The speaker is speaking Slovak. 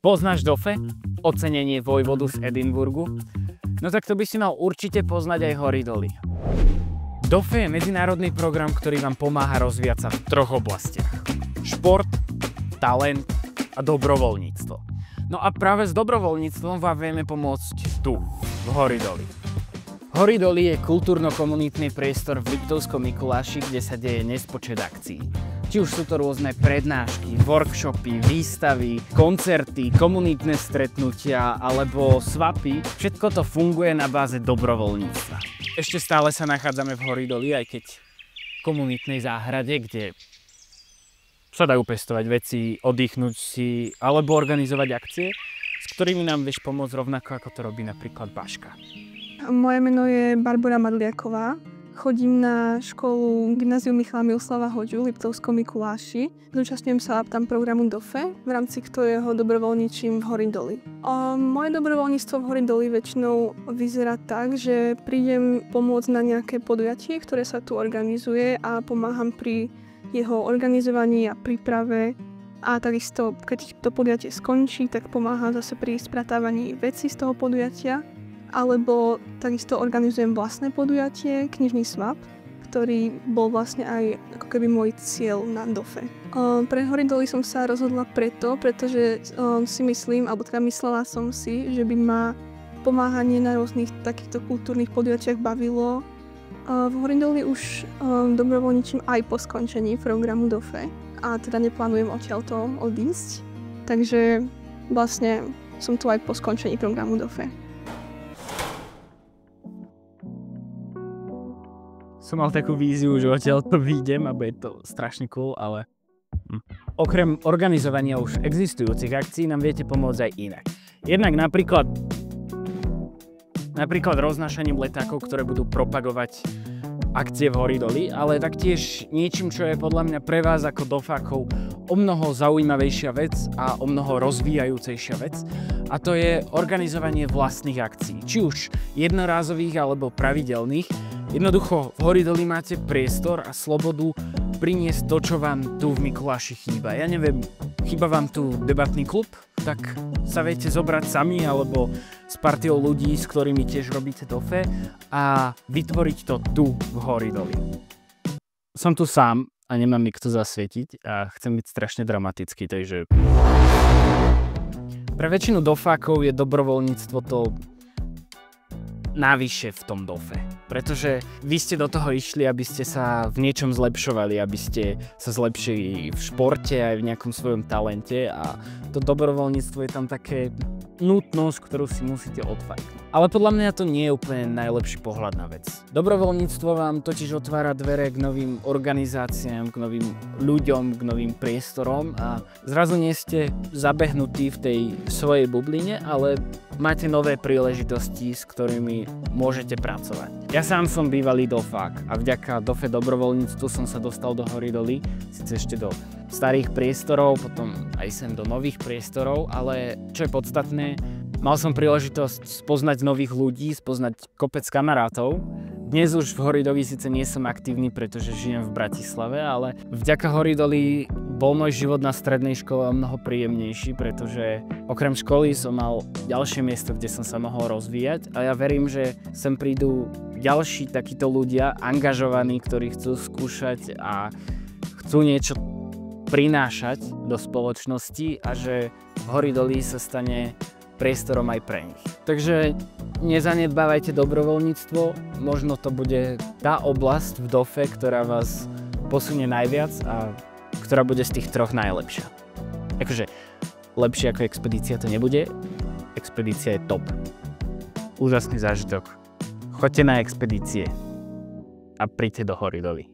Poznáš Dofe? Ocenenie vojvodu z Edinburgu? No tak to by si mal určite poznať aj hory doly. Dofe je medzinárodný program, ktorý vám pomáha rozvíjať sa v troch oblastiach. Šport, talent a dobrovoľníctvo. No a práve s dobrovoľníctvom vám vieme pomôcť tu, v Hory doly. Hory doly je kultúrno-komunitný priestor v Liptovskom Mikuláši, kde sa deje nespočet akcií. Či už sú to rôzne prednášky, workshopy, výstavy, koncerty, komunitné stretnutia alebo swapy, všetko to funguje na báze dobrovoľníctva. Ešte stále sa nachádzame v Hory doly, aj keď v komunitnej záhrade, kde sa dajú pestovať veci, oddychnúť si alebo organizovať akcie, s ktorými nám vieš pomôcť rovnako ako to robí napríklad Baška. Moje meno je Barbora Madliaková. Chodím na školu Gymnázium Michala Miloslava Hoďu v Liptovskom Mikuláši. Zúčastňujem sa tam programu Dofe, v rámci ktorého dobrovoľníčim v Hory doly. Moje dobrovoľníctvo v Hory doly väčšinou vyzerá tak, že prídem pomôcť na nejaké podujatie, ktoré sa tu organizuje a pomáham pri jeho organizovaní a príprave. A takisto, keď to podujatie skončí, tak pomáham zase pri spratávaní vecí z toho podujatia. Alebo takisto organizujem vlastné podujatie, knižný swap, ktorý bol vlastne aj ako keby môj cieľ na Dofe. Pre Hory doly som sa rozhodla pretože si myslím, alebo teda myslela som si, že by ma pomáhanie na rôznych takýchto kultúrnych podujatiach bavilo. V Hory doly už dobrovoľničím aj po skončení programu Dofe a teda neplánujem odtiaľto odísť, takže vlastne som tu aj po skončení programu Dofe. Som mal takú víziu, že odtiaľ to vyjdem a bude to strašne cool, ale okrem organizovania už existujúcich akcií nám viete pomôcť aj inak. Jednak napríklad roznášaním letákov, ktoré budú propagovať akcie v Hory doly, ale taktiež niečím, čo je podľa mňa pre vás ako dofákov o mnoho zaujímavejšia vec a o mnoho rozvíjajúcejšia vec. A to je organizovanie vlastných akcií, či už jednorázových alebo pravidelných. Jednoducho v Hory doly máte priestor a slobodu priniesť to, čo vám tu v Mikuláši chýba. Ja neviem, chýba vám tu debatný klub? Tak sa viete zobrať sami alebo s partiou ľudí, s ktorými tiež robíte Dofe a vytvoriť to tu v Hory doly. Som tu sám a nemám mi kto zasvietiť a chcem byť strašne dramatický, takže pre väčšinu dofákov je dobrovoľníctvo to navyše v tom Dofe. Pretože vy ste do toho išli, aby ste sa v niečom zlepšovali, aby ste sa zlepšili v športe aj v nejakom svojom talente a to dobrovoľníctvo je tam také nutnosť, ktorú si musíte odfajknúť. Ale podľa mňa to nie je úplne najlepší pohľad na vec. Dobrovoľníctvo vám totiž otvára dvere k novým organizáciám, k novým ľuďom, k novým priestorom a zrazu nie ste zabehnutí v tej svojej bubline, ale máte nové príležitosti, s ktorými môžete pracovať. Ja sám som bývalý dofák a vďaka Dofe dobrovoľníctvu som sa dostal do Hory doly, síce ešte do starých priestorov, potom aj sem do nových priestorov, ale čo je podstatné, mal som príležitosť spoznať nových ľudí, spoznať kopec kamarátov. Dnes už v Hory doly síce nie som aktívny, pretože žijem v Bratislave, ale vďaka Hory doly bol môj život na strednej škole o mnoho príjemnejší, pretože okrem školy som mal ďalšie miesto, kde som sa mohol rozvíjať a ja verím, že sem prídu ďalší takíto ľudia, angažovaní, ktorí chcú skúšať a chcú niečo prinášať do spoločnosti a že Hory doly sa stane priestorom aj pre nich. Takže nezanedbávajte dobrovoľníctvo, možno to bude tá oblasť v Dofe, ktorá vás posunie najviac a ktorá bude z tých troch najlepšia. Akože lepšie ako expedícia to nebude, expedícia je top. Úžasný zážitok. Choďte na expedície a príďte do Hory doly.